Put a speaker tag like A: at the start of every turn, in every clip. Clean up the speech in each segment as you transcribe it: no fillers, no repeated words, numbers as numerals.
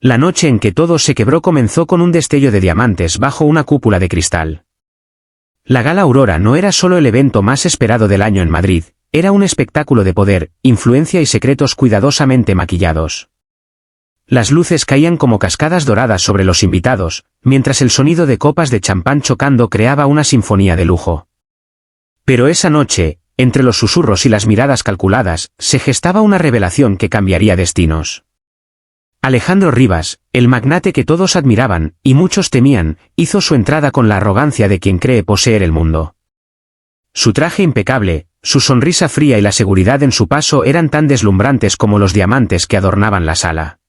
A: La noche en que todo se quebró comenzó con un destello de diamantes bajo una cúpula de cristal. La Gala Aurora no era solo el evento más esperado del año en Madrid, era un espectáculo de poder, influencia y secretos cuidadosamente maquillados. Las luces caían como cascadas doradas sobre los invitados, mientras el sonido de copas de champán chocando creaba una sinfonía de lujo. Pero esa noche, entre los susurros y las miradas calculadas, se gestaba una revelación que cambiaría destinos. Alejandro Rivas, el magnate que todos admiraban, y muchos temían, hizo su entrada con la arrogancia de quien cree poseer el mundo. Su traje impecable, su sonrisa fría y la seguridad en su paso eran tan deslumbrantes como los diamantes que adornaban la sala.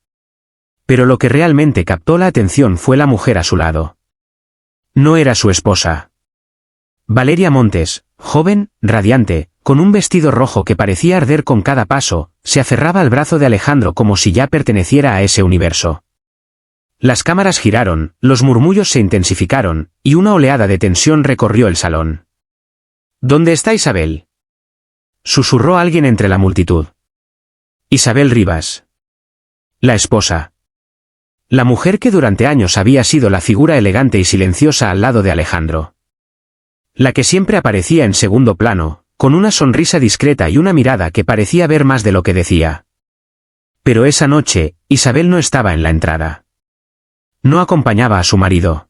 A: Pero lo que realmente captó la atención fue la mujer a su lado. No era su esposa. Valeria Montes, joven, radiante, con un vestido rojo que parecía arder con cada paso, se aferraba al brazo de Alejandro como si ya perteneciera a ese universo. Las cámaras giraron, los murmullos se intensificaron, y una oleada de tensión recorrió el salón. ¿Dónde está Isabel?, susurró alguien entre la multitud. Isabel Rivas. La esposa. La mujer que durante años había sido la figura elegante y silenciosa al lado de Alejandro. La que siempre aparecía en segundo plano, con una sonrisa discreta y una mirada que parecía ver más de lo que decía. Pero esa noche, Isabel no estaba en la entrada. No acompañaba a su marido.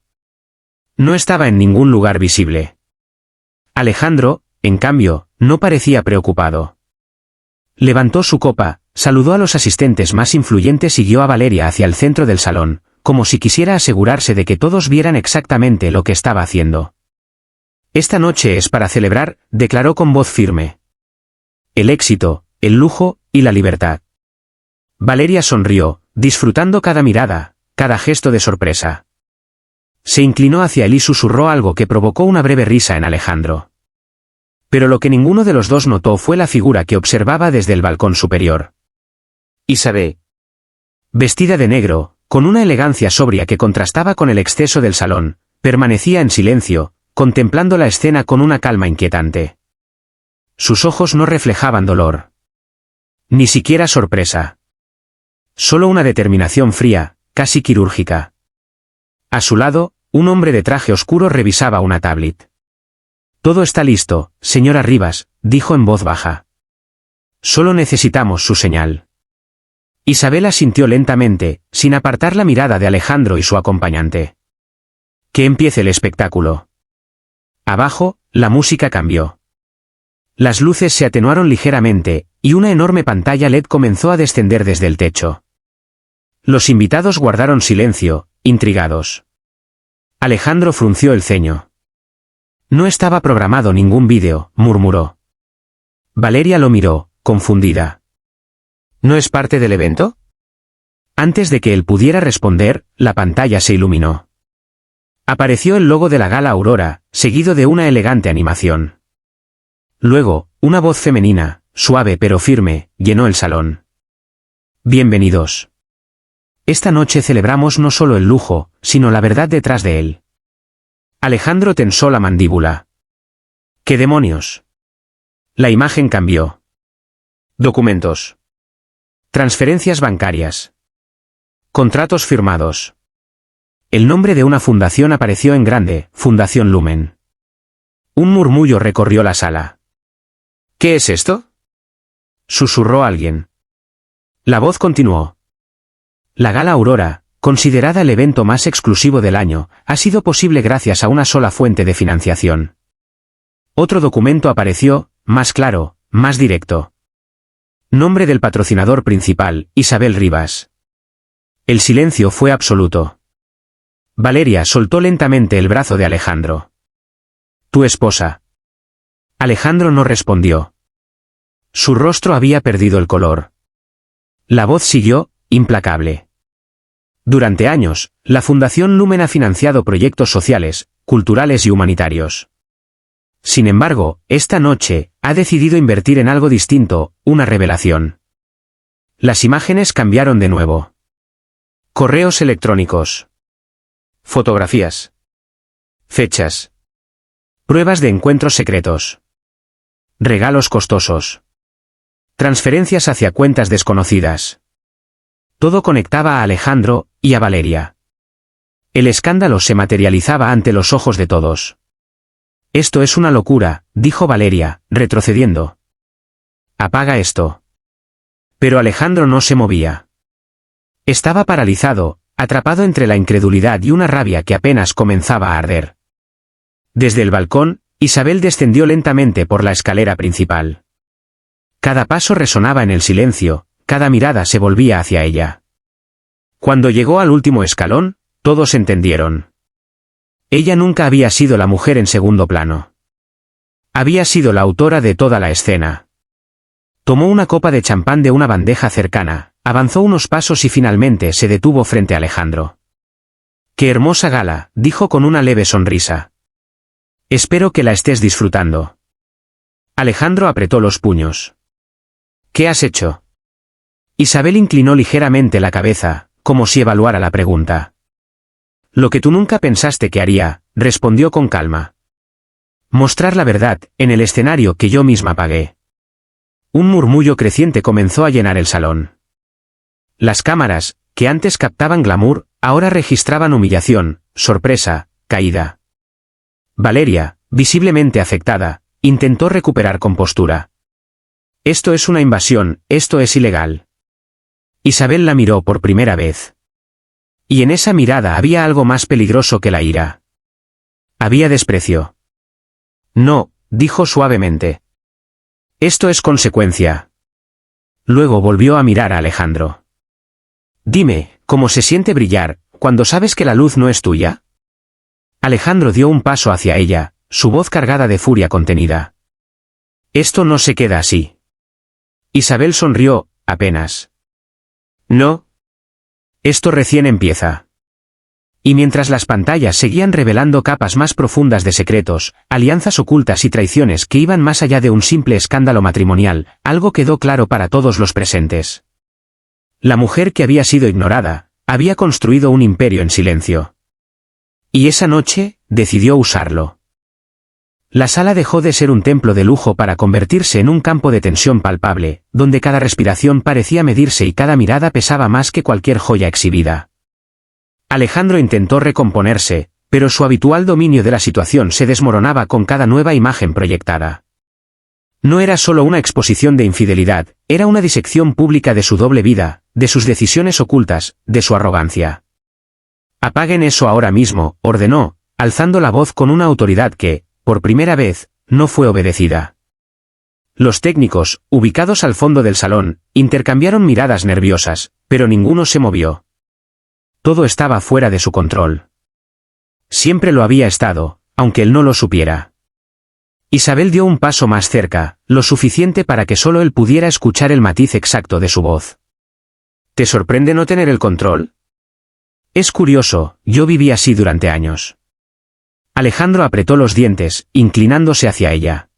A: No estaba en ningún lugar visible. Alejandro, en cambio, no parecía preocupado. Levantó su copa, saludó a los asistentes más influyentes y guió a Valeria hacia el centro del salón, como si quisiera asegurarse de que todos vieran exactamente lo que estaba haciendo. Esta noche es para celebrar, declaró con voz firme. El éxito, el lujo y la libertad. Valeria sonrió, disfrutando cada mirada, cada gesto de sorpresa. Se inclinó hacia él y susurró algo que provocó una breve risa en Alejandro. Pero lo que ninguno de los dos notó fue la figura que observaba desde el balcón superior. Isabel. Vestida de negro, con una elegancia sobria que contrastaba con el exceso del salón, permanecía en silencio, contemplando la escena con una calma inquietante. Sus ojos no reflejaban dolor. Ni siquiera sorpresa. Solo una determinación fría, casi quirúrgica. A su lado, un hombre de traje oscuro revisaba una tablet. Todo está listo, señora Rivas, dijo en voz baja. Solo necesitamos su señal. Isabel asintió lentamente, sin apartar la mirada de Alejandro y su acompañante. Que empiece el espectáculo. Abajo, la música cambió. Las luces se atenuaron ligeramente, y una enorme pantalla LED comenzó a descender desde el techo. Los invitados guardaron silencio, intrigados. Alejandro frunció el ceño. No estaba programado ningún vídeo, murmuró. Valeria lo miró, confundida. ¿No es parte del evento? Antes de que él pudiera responder, la pantalla se iluminó. Apareció el logo de la Gala Aurora, seguido de una elegante animación. Luego, una voz femenina, suave pero firme, llenó el salón. Bienvenidos. Esta noche celebramos no solo el lujo, sino la verdad detrás de él. Alejandro tensó la mandíbula. ¿Qué demonios? La imagen cambió. Documentos. Transferencias bancarias. Contratos firmados. El nombre de una fundación apareció en grande, Fundación Lumen. Un murmullo recorrió la sala. ¿Qué es esto?, susurró alguien. La voz continuó. La Gala Aurora, considerada el evento más exclusivo del año, ha sido posible gracias a una sola fuente de financiación. Otro documento apareció, más claro, más directo. Nombre del patrocinador principal, Isabel Rivas. El silencio fue absoluto. Valeria soltó lentamente el brazo de Alejandro. Tu esposa. Alejandro no respondió. Su rostro había perdido el color. La voz siguió, implacable. Durante años, la Fundación Lumen ha financiado proyectos sociales, culturales y humanitarios. Sin embargo, esta noche, ha decidido invertir en algo distinto, una revelación. Las imágenes cambiaron de nuevo. Correos electrónicos. Fotografías. Fechas. Pruebas de encuentros secretos. Regalos costosos. Transferencias hacia cuentas desconocidas. Todo conectaba a Alejandro y a Valeria. El escándalo se materializaba ante los ojos de todos. Esto es una locura, dijo Valeria, retrocediendo. Apaga esto. Pero Alejandro no se movía. Estaba paralizado, atrapado entre la incredulidad y una rabia que apenas comenzaba a arder. Desde el balcón, Isabel descendió lentamente por la escalera principal. Cada paso resonaba en el silencio, cada mirada se volvía hacia ella. Cuando llegó al último escalón, todos entendieron. Ella nunca había sido la mujer en segundo plano. Había sido la autora de toda la escena. Tomó una copa de champán de una bandeja cercana, avanzó unos pasos y finalmente se detuvo frente a Alejandro. «Qué hermosa gala», dijo con una leve sonrisa. «Espero que la estés disfrutando». Alejandro apretó los puños. «¿Qué has hecho?» Isabel inclinó ligeramente la cabeza, como si evaluara la pregunta. «Lo que tú nunca pensaste que haría», respondió con calma. «Mostrar la verdad, en el escenario que yo misma pagué». Un murmullo creciente comenzó a llenar el salón. Las cámaras, que antes captaban glamour, ahora registraban humillación, sorpresa, caída. Valeria, visiblemente afectada, intentó recuperar compostura. «Esto es una invasión, esto es ilegal». Isabel la miró por primera vez. Y en esa mirada había algo más peligroso que la ira. Había desprecio. «No», dijo suavemente. «Esto es consecuencia». Luego volvió a mirar a Alejandro. «Dime, ¿cómo se siente brillar, cuando sabes que la luz no es tuya?» Alejandro dio un paso hacia ella, su voz cargada de furia contenida. «Esto no se queda así». Isabel sonrió, apenas. «No. Esto recién empieza». Y mientras las pantallas seguían revelando capas más profundas de secretos, alianzas ocultas y traiciones que iban más allá de un simple escándalo matrimonial, algo quedó claro para todos los presentes. La mujer que había sido ignorada, había construido un imperio en silencio. Y esa noche, decidió usarlo. La sala dejó de ser un templo de lujo para convertirse en un campo de tensión palpable, donde cada respiración parecía medirse y cada mirada pesaba más que cualquier joya exhibida. Alejandro intentó recomponerse, pero su habitual dominio de la situación se desmoronaba con cada nueva imagen proyectada. No era solo una exposición de infidelidad, era una disección pública de su doble vida, de sus decisiones ocultas, de su arrogancia. «Apaguen eso ahora mismo», ordenó, alzando la voz con una autoridad que, por primera vez, no fue obedecida. Los técnicos, ubicados al fondo del salón, intercambiaron miradas nerviosas, pero ninguno se movió. Todo estaba fuera de su control. Siempre lo había estado, aunque él no lo supiera. Isabel dio un paso más cerca, lo suficiente para que solo él pudiera escuchar el matiz exacto de su voz. «¿Te sorprende no tener el control?» «Es curioso, yo viví así durante años». Alejandro apretó los dientes, inclinándose hacia ella.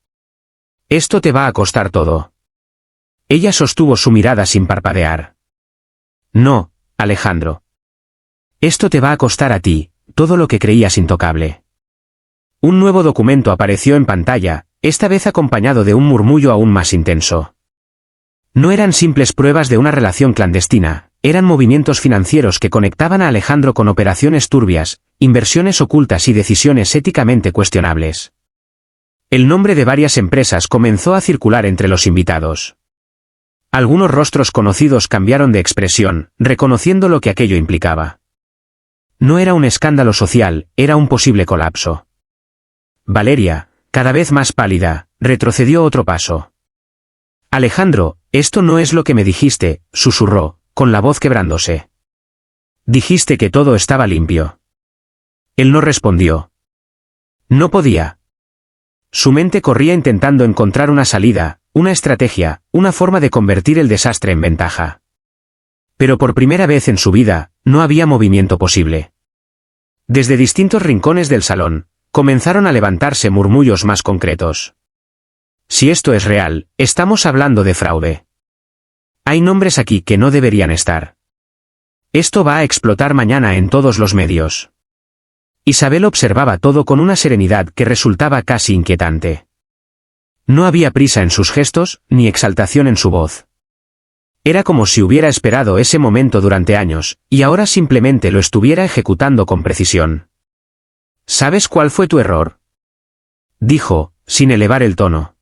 A: «Esto te va a costar todo». Ella sostuvo su mirada sin parpadear. «No, Alejandro. Esto te va a costar a ti, todo lo que creías intocable». Un nuevo documento apareció en pantalla, esta vez acompañado de un murmullo aún más intenso. No eran simples pruebas de una relación clandestina, eran movimientos financieros que conectaban a Alejandro con operaciones turbias, inversiones ocultas y decisiones éticamente cuestionables. El nombre de varias empresas comenzó a circular entre los invitados. Algunos rostros conocidos cambiaron de expresión, reconociendo lo que aquello implicaba. No era un escándalo social, era un posible colapso. Valeria, cada vez más pálida, retrocedió otro paso. «Alejandro, esto no es lo que me dijiste», susurró, con la voz quebrándose. «Dijiste que todo estaba limpio». Él no respondió. No podía. Su mente corría intentando encontrar una salida, una estrategia, una forma de convertir el desastre en ventaja. Pero por primera vez en su vida, no había movimiento posible. Desde distintos rincones del salón, comenzaron a levantarse murmullos más concretos. «Si esto es real, estamos hablando de fraude. Hay nombres aquí que no deberían estar. Esto va a explotar mañana en todos los medios». Isabel observaba todo con una serenidad que resultaba casi inquietante. No había prisa en sus gestos, ni exaltación en su voz. Era como si hubiera esperado ese momento durante años, y ahora simplemente lo estuviera ejecutando con precisión. ¿Sabes cuál fue tu error?, dijo, sin elevar el tono.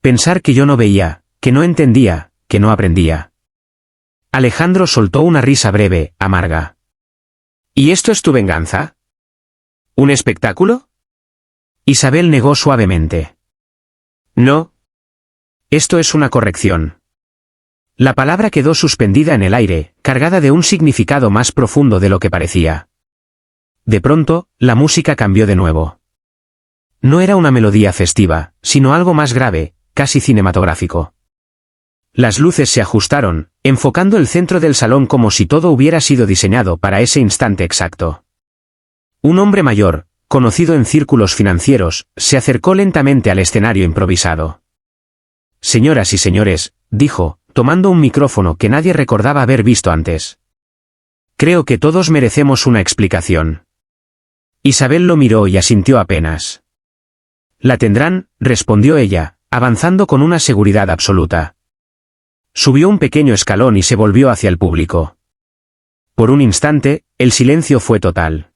A: Pensar que yo no veía, que no entendía, que no aprendía. Alejandro soltó una risa breve, amarga. ¿Y esto es tu venganza? ¿Un espectáculo? Isabel negó suavemente. No. Esto es una corrección. La palabra quedó suspendida en el aire, cargada de un significado más profundo de lo que parecía. De pronto, la música cambió de nuevo. No era una melodía festiva, sino algo más grave, casi cinematográfico. Las luces se ajustaron, enfocando el centro del salón como si todo hubiera sido diseñado para ese instante exacto. Un hombre mayor, conocido en círculos financieros, se acercó lentamente al escenario improvisado. Señoras y señores, dijo, tomando un micrófono que nadie recordaba haber visto antes. Creo que todos merecemos una explicación. Isabel lo miró y asintió apenas. La tendrán, respondió ella, avanzando con una seguridad absoluta. Subió un pequeño escalón y se volvió hacia el público. Por un instante, el silencio fue total.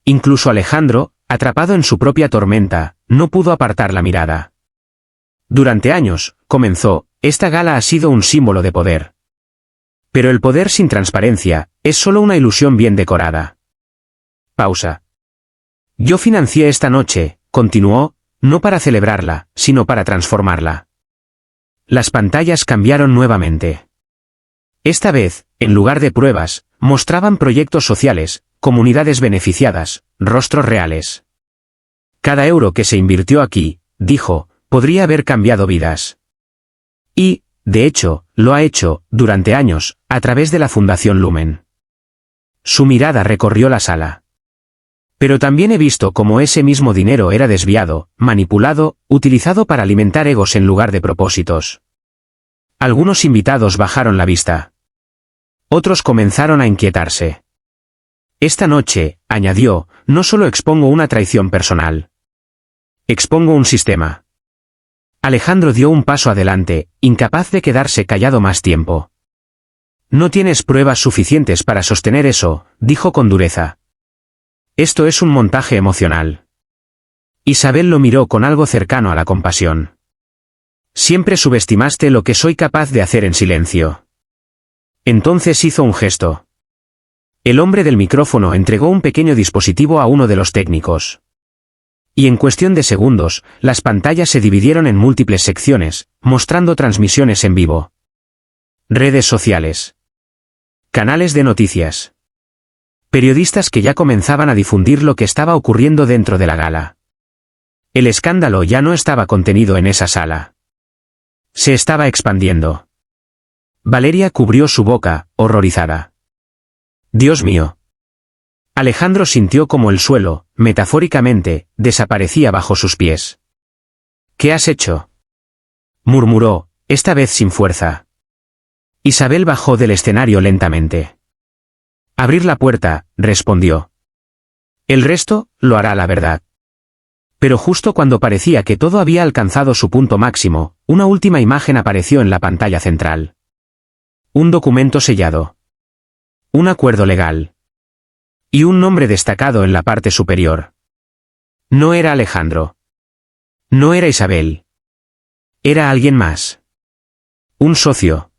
A: Incluso Alejandro, atrapado en su propia tormenta, no pudo apartar la mirada. Durante años, comenzó, esta gala ha sido un símbolo de poder. Pero el poder sin transparencia, es solo una ilusión bien decorada. Pausa. Yo financié esta noche, continuó, no para celebrarla, sino para transformarla. Las pantallas cambiaron nuevamente. Esta vez, en lugar de pruebas, mostraban proyectos sociales, comunidades beneficiadas, rostros reales. Cada euro que se invirtió aquí, dijo, podría haber cambiado vidas. Y, de hecho, lo ha hecho, durante años, a través de la Fundación Lumen. Su mirada recorrió la sala. Pero también he visto cómo ese mismo dinero era desviado, manipulado, utilizado para alimentar egos en lugar de propósitos. Algunos invitados bajaron la vista. Otros comenzaron a inquietarse. Esta noche, añadió, no solo expongo una traición personal. Expongo un sistema. Alejandro dio un paso adelante, incapaz de quedarse callado más tiempo. No tienes pruebas suficientes para sostener eso, dijo con dureza. Esto es un montaje emocional. Isabel lo miró con algo cercano a la compasión. Siempre subestimaste lo que soy capaz de hacer en silencio. Entonces hizo un gesto. El hombre del micrófono entregó un pequeño dispositivo a uno de los técnicos. Y en cuestión de segundos, las pantallas se dividieron en múltiples secciones, mostrando transmisiones en vivo. Redes sociales. Canales de noticias. Periodistas que ya comenzaban a difundir lo que estaba ocurriendo dentro de la gala. El escándalo ya no estaba contenido en esa sala. Se estaba expandiendo. Valeria cubrió su boca, horrorizada. Dios mío. Alejandro sintió como el suelo, metafóricamente, desaparecía bajo sus pies. ¿Qué has hecho?, murmuró, esta vez sin fuerza. Isabel bajó del escenario lentamente. Abrir la puerta, respondió. El resto, lo hará la verdad. Pero justo cuando parecía que todo había alcanzado su punto máximo, una última imagen apareció en la pantalla central. Un documento sellado. Un acuerdo legal. Y un nombre destacado en la parte superior. No era Alejandro. No era Isabel. Era alguien más. Un socio.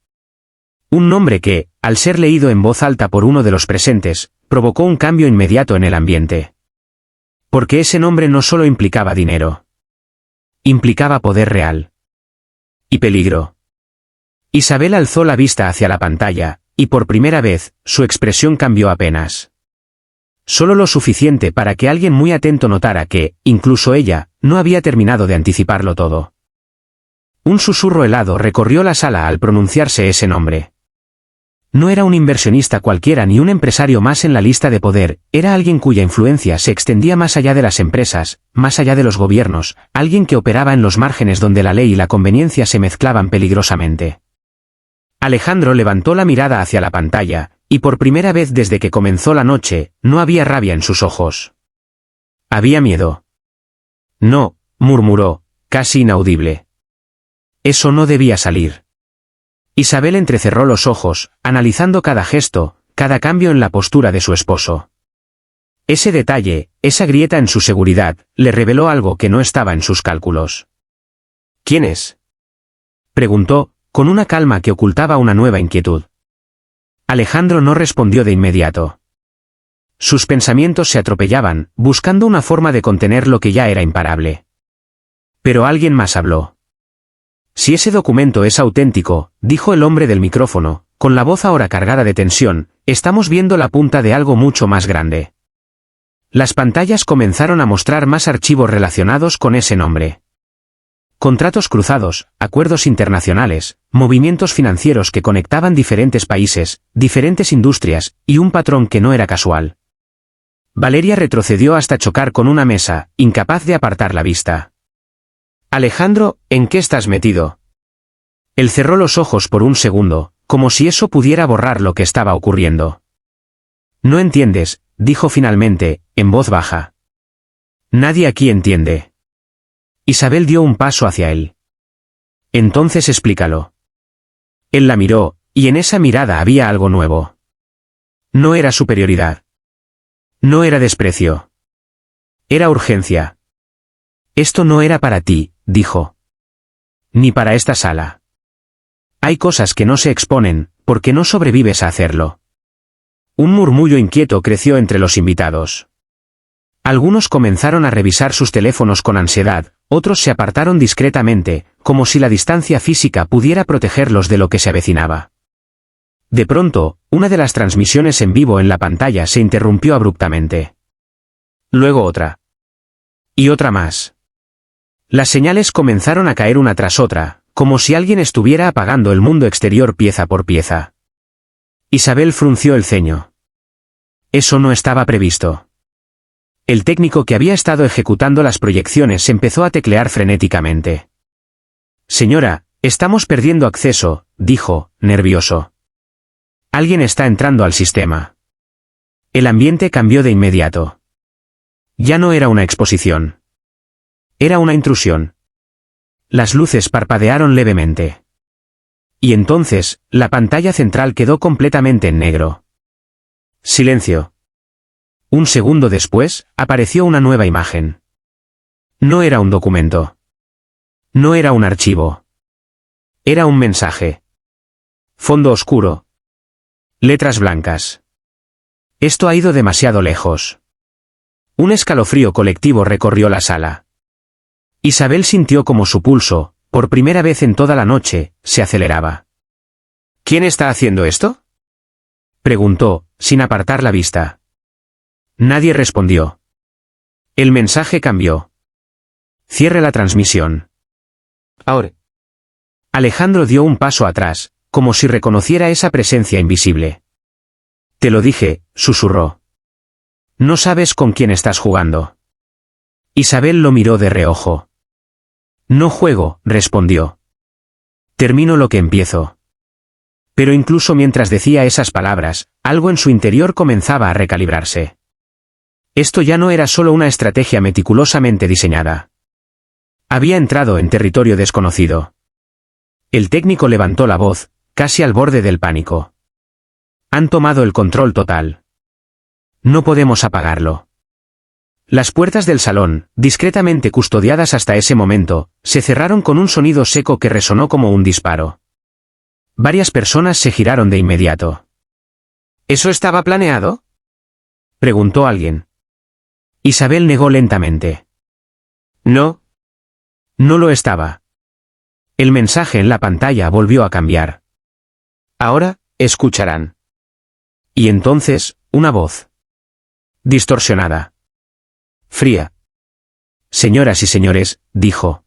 A: Un nombre que, al ser leído en voz alta por uno de los presentes, provocó un cambio inmediato en el ambiente. Porque ese nombre no solo implicaba dinero. Implicaba poder real. Y peligro. Isabel alzó la vista hacia la pantalla, y por primera vez, su expresión cambió apenas. Solo lo suficiente para que alguien muy atento notara que, incluso ella, no había terminado de anticiparlo todo. Un susurro helado recorrió la sala al pronunciarse ese nombre. No era un inversionista cualquiera ni un empresario más en la lista de poder, era alguien cuya influencia se extendía más allá de las empresas, más allá de los gobiernos, alguien que operaba en los márgenes donde la ley y la conveniencia se mezclaban peligrosamente. Alejandro levantó la mirada hacia la pantalla, y por primera vez desde que comenzó la noche, no había rabia en sus ojos. Había miedo. No, murmuró, casi inaudible. Eso no debía salir. Isabel entrecerró los ojos, analizando cada gesto, cada cambio en la postura de su esposo. Ese detalle, esa grieta en su seguridad, le reveló algo que no estaba en sus cálculos. ¿Quién es?, preguntó, con una calma que ocultaba una nueva inquietud. Alejandro no respondió de inmediato. Sus pensamientos se atropellaban, buscando una forma de contener lo que ya era imparable. Pero alguien más habló. Si ese documento es auténtico, dijo el hombre del micrófono, con la voz ahora cargada de tensión, estamos viendo la punta de algo mucho más grande. Las pantallas comenzaron a mostrar más archivos relacionados con ese nombre. Contratos cruzados, acuerdos internacionales, movimientos financieros que conectaban diferentes países, diferentes industrias, y un patrón que no era casual. Valeria retrocedió hasta chocar con una mesa, incapaz de apartar la vista. Alejandro, ¿en qué estás metido? Él cerró los ojos por un segundo, como si eso pudiera borrar lo que estaba ocurriendo. No entiendes, dijo finalmente, en voz baja. Nadie aquí entiende. Isabel dio un paso hacia él. Entonces explícalo. Él la miró, y en esa mirada había algo nuevo. No era superioridad. No era desprecio. Era urgencia. Esto no era para ti, dijo. Ni para esta sala. Hay cosas que no se exponen, porque no sobrevives a hacerlo. Un murmullo inquieto creció entre los invitados. Algunos comenzaron a revisar sus teléfonos con ansiedad, otros se apartaron discretamente, como si la distancia física pudiera protegerlos de lo que se avecinaba. De pronto, una de las transmisiones en vivo en la pantalla se interrumpió abruptamente. Luego otra. Y otra más. Las señales comenzaron a caer una tras otra, como si alguien estuviera apagando el mundo exterior pieza por pieza. Isabel frunció el ceño. Eso no estaba previsto. El técnico que había estado ejecutando las proyecciones empezó a teclear frenéticamente. Señora, estamos perdiendo acceso, dijo, nervioso. Alguien está entrando al sistema. El ambiente cambió de inmediato. Ya no era una exposición. Era una intrusión. Las luces parpadearon levemente. Y entonces, la pantalla central quedó completamente en negro. Silencio. Un segundo después, apareció una nueva imagen. No era un documento. No era un archivo. Era un mensaje. Fondo oscuro. Letras blancas. Esto ha ido demasiado lejos. Un escalofrío colectivo recorrió la sala. Isabel sintió como su pulso, por primera vez en toda la noche, se aceleraba. ¿Quién está haciendo esto?, preguntó, sin apartar la vista. Nadie respondió. El mensaje cambió. Cierre la transmisión. Ahora. Alejandro dio un paso atrás, como si reconociera esa presencia invisible. Te lo dije, susurró. No sabes con quién estás jugando. Isabel lo miró de reojo. No juego, respondió. Termino lo que empiezo. Pero incluso mientras decía esas palabras, algo en su interior comenzaba a recalibrarse. Esto ya no era solo una estrategia meticulosamente diseñada. Había entrado en territorio desconocido. El técnico levantó la voz, casi al borde del pánico. Han tomado el control total. No podemos apagarlo. Las puertas del salón, discretamente custodiadas hasta ese momento, se cerraron con un sonido seco que resonó como un disparo. Varias personas se giraron de inmediato. ¿Eso estaba planeado?, preguntó alguien. Isabel negó lentamente. No. No lo estaba. El mensaje en la pantalla volvió a cambiar. Ahora, escucharán. Y entonces, una voz. Distorsionada. Fría. Señoras y señores, dijo.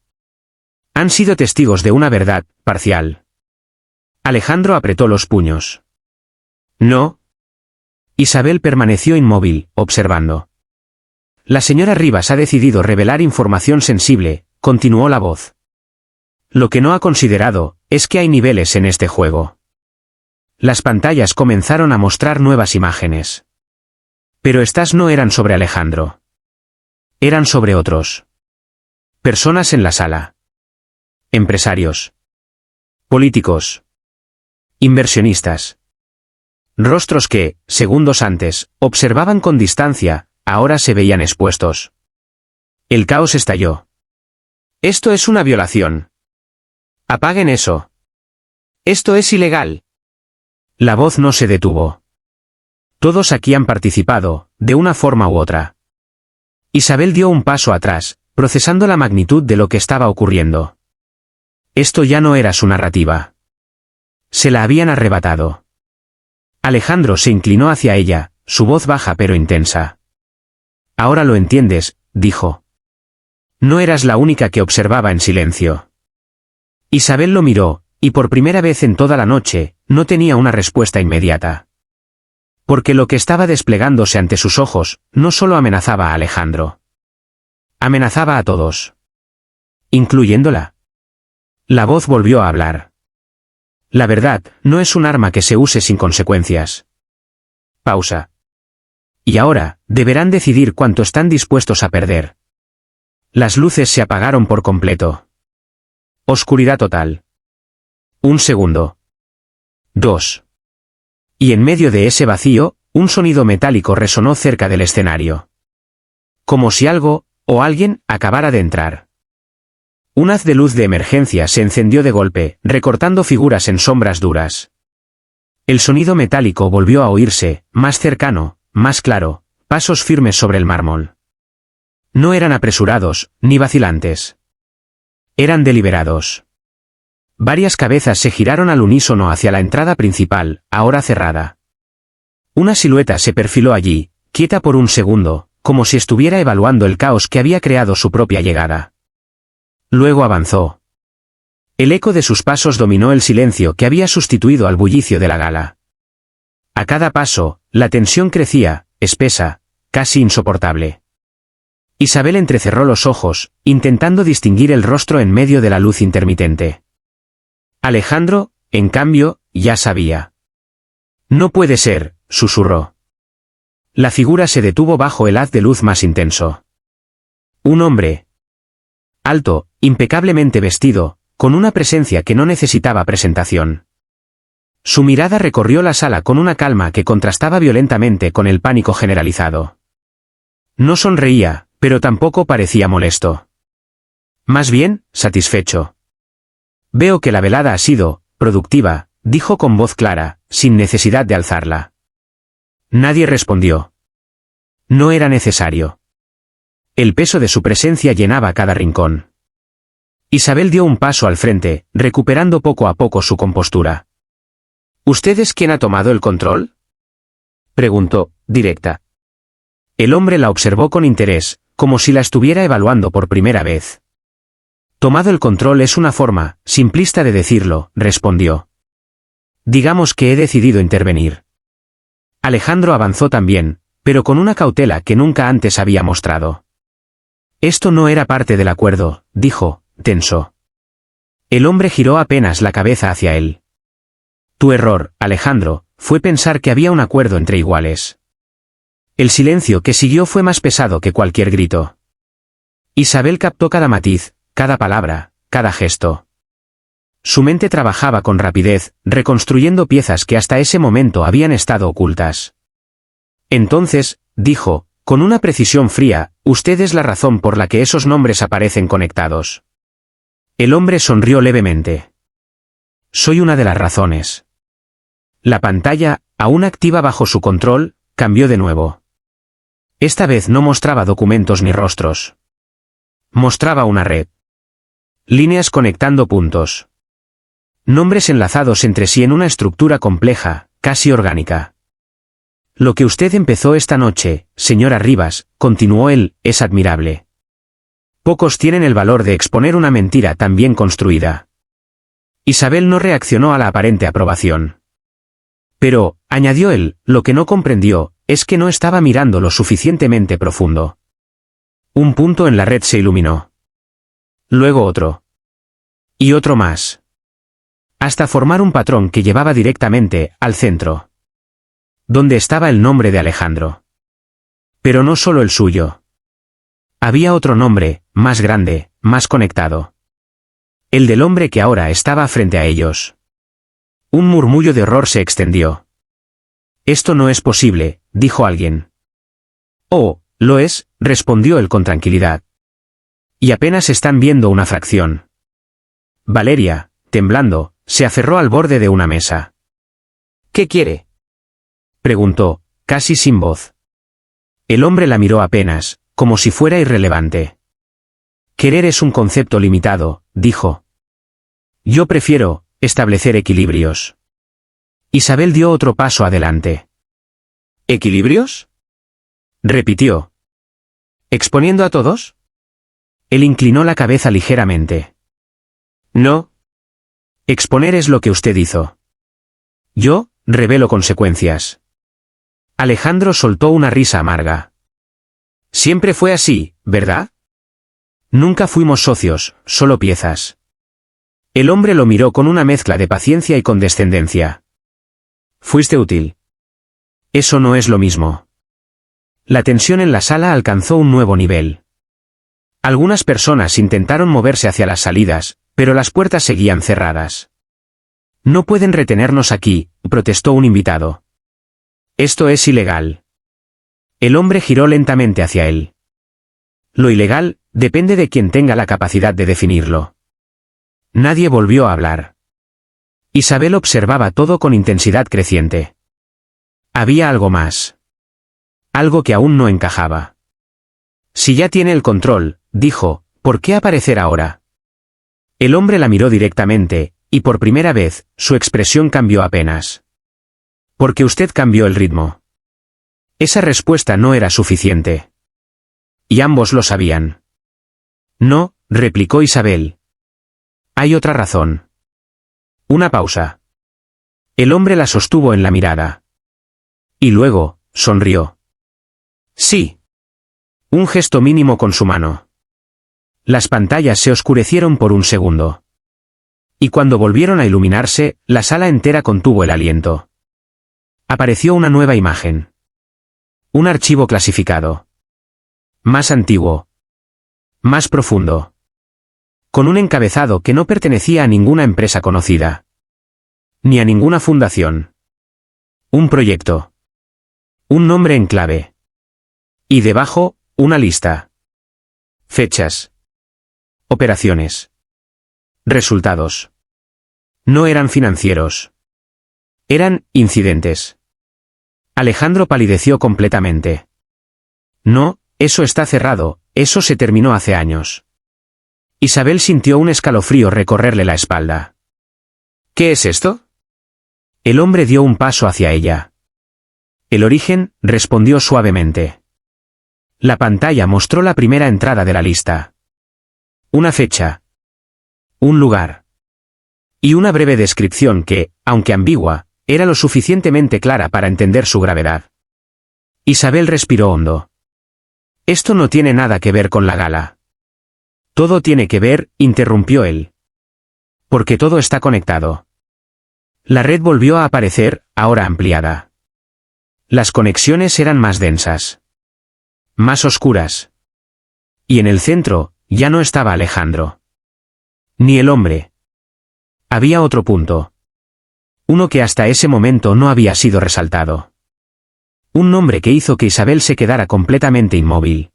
A: Han sido testigos de una verdad parcial. Alejandro apretó los puños. No. Isabel permaneció inmóvil, observando. La señora Rivas ha decidido revelar información sensible, continuó la voz. Lo que no ha considerado, es que hay niveles en este juego. Las pantallas comenzaron a mostrar nuevas imágenes. Pero estas no eran sobre Alejandro. Eran sobre otros. Personas en la sala. Empresarios. Políticos. Inversionistas. Rostros que, segundos antes, observaban con distancia, ahora se veían expuestos. El caos estalló. Esto es una violación. Apaguen eso. Esto es ilegal. La voz no se detuvo. Todos aquí han participado, de una forma u otra. Isabel dio un paso atrás, procesando la magnitud de lo que estaba ocurriendo. Esto ya no era su narrativa. Se la habían arrebatado. Alejandro se inclinó hacia ella, su voz baja pero intensa. Ahora lo entiendes, dijo. No eras la única que observaba en silencio. Isabel lo miró, y por primera vez en toda la noche, no tenía una respuesta inmediata. Porque lo que estaba desplegándose ante sus ojos, no solo amenazaba a Alejandro. Amenazaba a todos. Incluyéndola. La voz volvió a hablar. La verdad, no es un arma que se use sin consecuencias. Pausa. Y ahora, deberán decidir cuánto están dispuestos a perder. Las luces se apagaron por completo. Oscuridad total. 1 segundo. 2. Y en medio de ese vacío, un sonido metálico resonó cerca del escenario. Como si algo, o alguien, acabara de entrar. Un haz de luz de emergencia se encendió de golpe, recortando figuras en sombras duras. El sonido metálico volvió a oírse, más cercano, más claro, pasos firmes sobre el mármol. No eran apresurados, ni vacilantes. Eran deliberados. Varias cabezas se giraron al unísono hacia la entrada principal, ahora cerrada. Una silueta se perfiló allí, quieta por un segundo, como si estuviera evaluando el caos que había creado su propia llegada. Luego avanzó. El eco de sus pasos dominó el silencio que había sustituido al bullicio de la gala. A cada paso, la tensión crecía, espesa, casi insoportable. Isabel entrecerró los ojos, intentando distinguir el rostro en medio de la luz intermitente. Alejandro, en cambio, ya sabía. No puede ser, susurró. La figura se detuvo bajo el haz de luz más intenso. Un hombre. Alto, impecablemente vestido, con una presencia que no necesitaba presentación. Su mirada recorrió la sala con una calma que contrastaba violentamente con el pánico generalizado. No sonreía, pero tampoco parecía molesto. Más bien, satisfecho. Veo que la velada ha sido productiva, dijo con voz clara, sin necesidad de alzarla. Nadie respondió. No era necesario. El peso de su presencia llenaba cada rincón. Isabel dio un paso al frente, recuperando poco a poco su compostura. ¿Usted es quien ha tomado el control?, preguntó, directa. El hombre la observó con interés, como si la estuviera evaluando por primera vez. Tomado el control es una forma simplista de decirlo, respondió. Digamos que he decidido intervenir. Alejandro avanzó también, pero con una cautela que nunca antes había mostrado. Esto no era parte del acuerdo, dijo, tenso. El hombre giró apenas la cabeza hacia él. Tu error, Alejandro, fue pensar que había un acuerdo entre iguales. El silencio que siguió fue más pesado que cualquier grito. Isabel captó cada matiz, cada palabra, cada gesto. Su mente trabajaba con rapidez, reconstruyendo piezas que hasta ese momento habían estado ocultas. Entonces, dijo, con una precisión fría, usted es la razón por la que esos nombres aparecen conectados. El hombre sonrió levemente. Soy una de las razones. La pantalla, aún activa bajo su control, cambió de nuevo. Esta vez no mostraba documentos ni rostros. Mostraba una red. Líneas conectando puntos. Nombres enlazados entre sí en una estructura compleja, casi orgánica. Lo que usted empezó esta noche, señora Rivas, continuó él, es admirable. Pocos tienen el valor de exponer una mentira tan bien construida. Isabel no reaccionó a la aparente aprobación. Pero, añadió él, lo que no comprendió, es que no estaba mirando lo suficientemente profundo. Un punto en la red se iluminó. Luego otro. Y otro más. Hasta formar un patrón que llevaba directamente al centro. Donde estaba el nombre de Alejandro. Pero no solo el suyo. Había otro nombre, más grande, más conectado. El del hombre que ahora estaba frente a ellos. Un murmullo de horror se extendió. Esto no es posible, dijo alguien. Oh, lo es, respondió él con tranquilidad. Y apenas están viendo una fracción. Valeria, temblando, se aferró al borde de una mesa. ¿Qué quiere?, preguntó, casi sin voz. El hombre la miró apenas, como si fuera irrelevante. Querer es un concepto limitado, dijo. Yo prefiero establecer equilibrios. Isabel dio otro paso adelante. ¿Equilibrios?, repitió. ¿Exponiendo a todos? Él inclinó la cabeza ligeramente. No. Exponer es lo que usted hizo. Yo revelo consecuencias. Alejandro soltó una risa amarga. Siempre fue así, ¿verdad? Nunca fuimos socios, solo piezas. El hombre lo miró con una mezcla de paciencia y condescendencia. Fuiste útil. Eso no es lo mismo. La tensión en la sala alcanzó un nuevo nivel. Algunas personas intentaron moverse hacia las salidas, pero las puertas seguían cerradas. No pueden retenernos aquí, protestó un invitado. Esto es ilegal. El hombre giró lentamente hacia él. Lo ilegal depende de quien tenga la capacidad de definirlo. Nadie volvió a hablar. Isabel observaba todo con intensidad creciente. Había algo más. Algo que aún no encajaba. Si ya tiene el control, dijo, ¿por qué aparecer ahora? El hombre la miró directamente, y por primera vez, su expresión cambió apenas. Porque usted cambió el ritmo. Esa respuesta no era suficiente. Y ambos lo sabían. No, replicó Isabel. Hay otra razón. Una pausa. El hombre la sostuvo en la mirada. Y luego, sonrió. Sí. Un gesto mínimo con su mano. Las pantallas se oscurecieron por un segundo. Y cuando volvieron a iluminarse, la sala entera contuvo el aliento. Apareció una nueva imagen. Un archivo clasificado. Más antiguo. Más profundo. Con un encabezado que no pertenecía a ninguna empresa conocida. Ni a ninguna fundación. Un proyecto. Un nombre en clave. Y debajo, una lista. Fechas. Operaciones. Resultados. No eran financieros. Eran incidentes. Alejandro palideció completamente. No, eso está cerrado, eso se terminó hace años. Isabel sintió un escalofrío recorrerle la espalda. ¿Qué es esto? El hombre dio un paso hacia ella. El origen, respondió suavemente. La pantalla mostró la primera entrada de la lista. Una fecha. Un lugar. Y una breve descripción que, aunque ambigua, era lo suficientemente clara para entender su gravedad. Isabel respiró hondo. Esto no tiene nada que ver con la gala. Todo tiene que ver, interrumpió él. Porque todo está conectado. La red volvió a aparecer, ahora ampliada. Las conexiones eran más densas. Más oscuras. Y en el centro, ya no estaba Alejandro. Ni el hombre. Había otro punto. Uno que hasta ese momento no había sido resaltado. Un nombre que hizo que Isabel se quedara completamente inmóvil.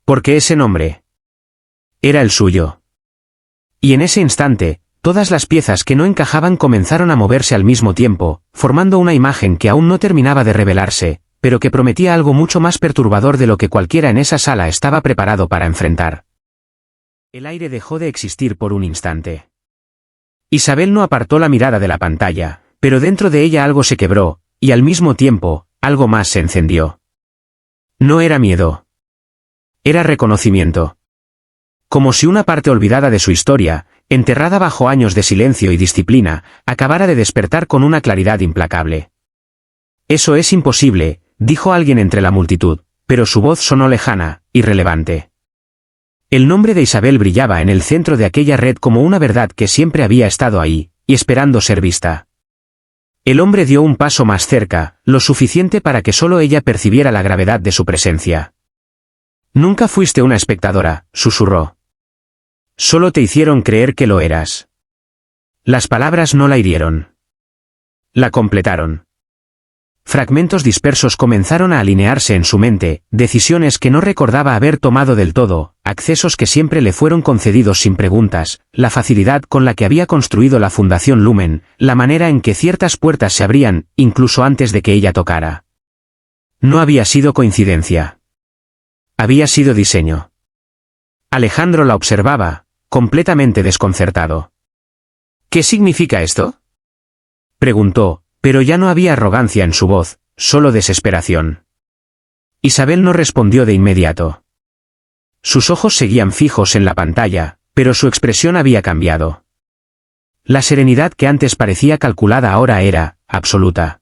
A: Porque ese nombre era el suyo. Y en ese instante, todas las piezas que no encajaban comenzaron a moverse al mismo tiempo, formando una imagen que aún no terminaba de revelarse, pero que prometía algo mucho más perturbador de lo que cualquiera en esa sala estaba preparado para enfrentar. El aire dejó de existir por un instante. Isabel no apartó la mirada de la pantalla, pero dentro de ella algo se quebró, y al mismo tiempo, algo más se encendió. No era miedo. Era reconocimiento. Como si una parte olvidada de su historia, enterrada bajo años de silencio y disciplina, acabara de despertar con una claridad implacable. Eso es imposible, dijo alguien entre la multitud, pero su voz sonó lejana, irrelevante. El nombre de Isabel brillaba en el centro de aquella red como una verdad que siempre había estado ahí, y esperando ser vista. El hombre dio un paso más cerca, lo suficiente para que solo ella percibiera la gravedad de su presencia. Nunca fuiste una espectadora, susurró. Solo te hicieron creer que lo eras. Las palabras no la hirieron. La completaron. Fragmentos dispersos comenzaron a alinearse en su mente, decisiones que no recordaba haber tomado del todo, accesos que siempre le fueron concedidos sin preguntas, la facilidad con la que había construido la Fundación Lumen, la manera en que ciertas puertas se abrían, incluso antes de que ella tocara. No había sido coincidencia. Había sido diseño. Alejandro la observaba, completamente desconcertado. ¿Qué significa esto?, preguntó, pero ya no había arrogancia en su voz, solo desesperación. Isabel no respondió de inmediato. Sus ojos seguían fijos en la pantalla, pero su expresión había cambiado. La serenidad que antes parecía calculada ahora era absoluta.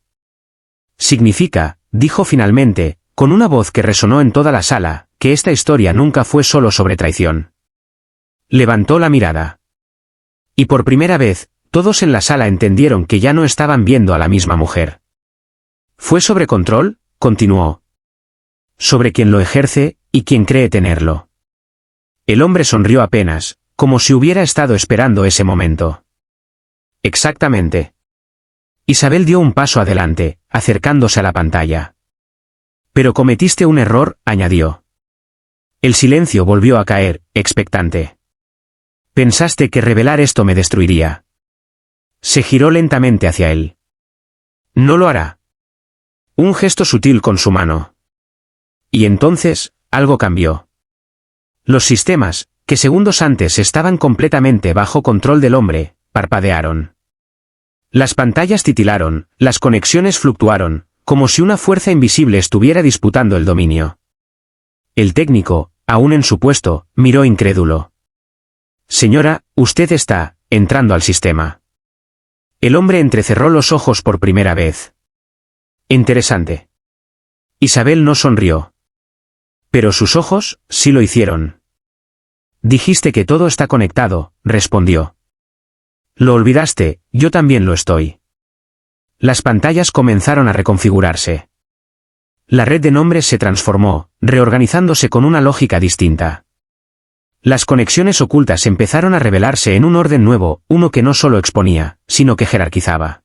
A: Significa, dijo finalmente, con una voz que resonó en toda la sala, que esta historia nunca fue solo sobre traición. Levantó la mirada. Y por primera vez, todos en la sala entendieron que ya no estaban viendo a la misma mujer. ¿Fue sobre control?, continuó. Sobre quien lo ejerce, y quien cree tenerlo. El hombre sonrió apenas, como si hubiera estado esperando ese momento. Exactamente. Isabel dio un paso adelante, acercándose a la pantalla. Pero cometiste un error, añadió. El silencio volvió a caer, expectante. Pensaste que revelar esto me destruiría. Se giró lentamente hacia él. No lo hará. Un gesto sutil con su mano. Y entonces, algo cambió. Los sistemas, que segundos antes estaban completamente bajo control del hombre, parpadearon. Las pantallas titilaron, las conexiones fluctuaron, como si una fuerza invisible estuviera disputando el dominio. El técnico, aún en su puesto, miró incrédulo. Señora, usted está entrando al sistema. El hombre entrecerró los ojos por primera vez. Interesante. Isabel no sonrió. Pero sus ojos, sí lo hicieron. Dijiste que todo está conectado, respondió. Lo olvidaste, yo también lo estoy. Las pantallas comenzaron a reconfigurarse. La red de nombres se transformó, reorganizándose con una lógica distinta. Las conexiones ocultas empezaron a revelarse en un orden nuevo, uno que no solo exponía, sino que jerarquizaba.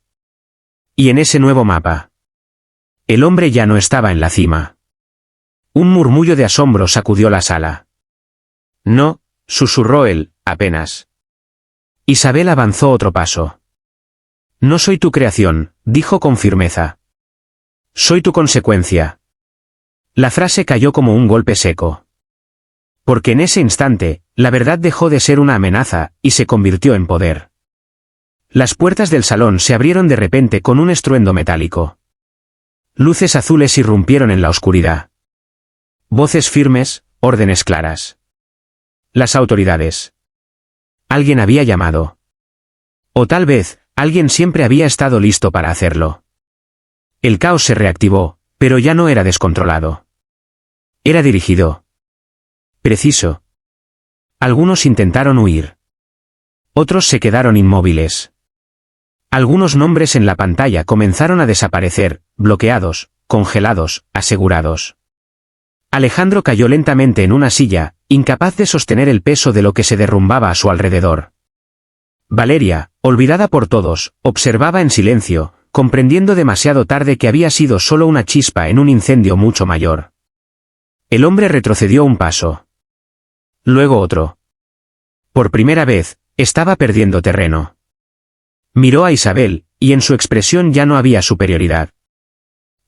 A: Y en ese nuevo mapa, el hombre ya no estaba en la cima. Un murmullo de asombro sacudió la sala. No, susurró él, apenas. Isabel avanzó otro paso. No soy tu creación, dijo con firmeza. Soy tu consecuencia. La frase cayó como un golpe seco. Porque en ese instante, la verdad dejó de ser una amenaza, y se convirtió en poder. Las puertas del salón se abrieron de repente con un estruendo metálico. Luces azules irrumpieron en la oscuridad. Voces firmes, órdenes claras. Las autoridades. Alguien había llamado. O tal vez, alguien siempre había estado listo para hacerlo. El caos se reactivó, pero ya no era descontrolado. Era dirigido. Preciso. Algunos intentaron huir. Otros se quedaron inmóviles. Algunos nombres en la pantalla comenzaron a desaparecer, bloqueados, congelados, asegurados. Alejandro cayó lentamente en una silla, incapaz de sostener el peso de lo que se derrumbaba a su alrededor. Valeria, olvidada por todos, observaba en silencio, comprendiendo demasiado tarde que había sido solo una chispa en un incendio mucho mayor. El hombre retrocedió un paso. Luego otro. Por primera vez, estaba perdiendo terreno. Miró a Isabel, y en su expresión ya no había superioridad.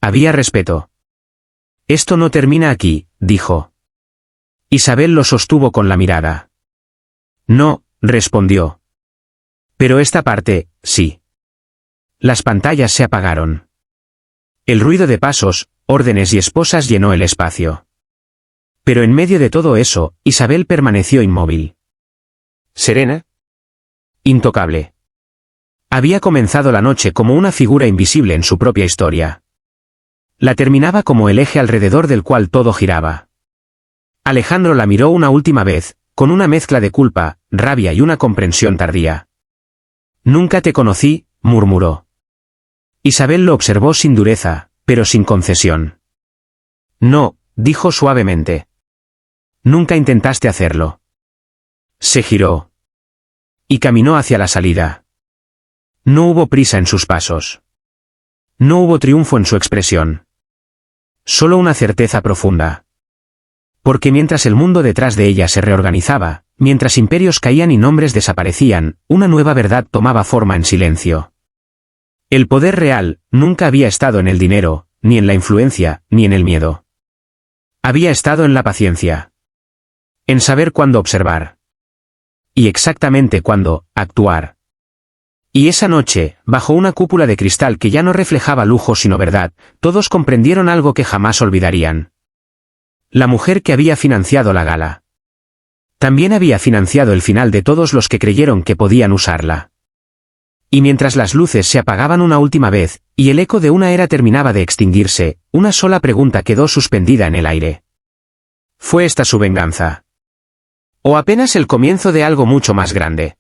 A: Había respeto. Esto no termina aquí, dijo. Isabel lo sostuvo con la mirada. No, respondió. Pero esta parte, sí. Las pantallas se apagaron. El ruido de pasos, órdenes y esposas llenó el espacio. Pero en medio de todo eso, Isabel permaneció inmóvil. ¿Serena? Intocable. Había comenzado la noche como una figura invisible en su propia historia. La terminaba como el eje alrededor del cual todo giraba. Alejandro la miró una última vez, con una mezcla de culpa, rabia y una comprensión tardía. Nunca te conocí, murmuró. Isabel lo observó sin dureza, pero sin concesión. No, dijo suavemente. Nunca intentaste hacerlo. Se giró. Y caminó hacia la salida. No hubo prisa en sus pasos. No hubo triunfo en su expresión. Solo una certeza profunda. Porque mientras el mundo detrás de ella se reorganizaba, mientras imperios caían y nombres desaparecían, una nueva verdad tomaba forma en silencio. El poder real nunca había estado en el dinero, ni en la influencia, ni en el miedo. Había estado en la paciencia. En saber cuándo observar. Y exactamente cuándo actuar. Y esa noche, bajo una cúpula de cristal que ya no reflejaba lujo sino verdad, todos comprendieron algo que jamás olvidarían. La mujer que había financiado la gala. También había financiado el final de todos los que creyeron que podían usarla. Y mientras las luces se apagaban una última vez, y el eco de una era terminaba de extinguirse, una sola pregunta quedó suspendida en el aire. ¿Fue esta su venganza? ¿O apenas el comienzo de algo mucho más grande?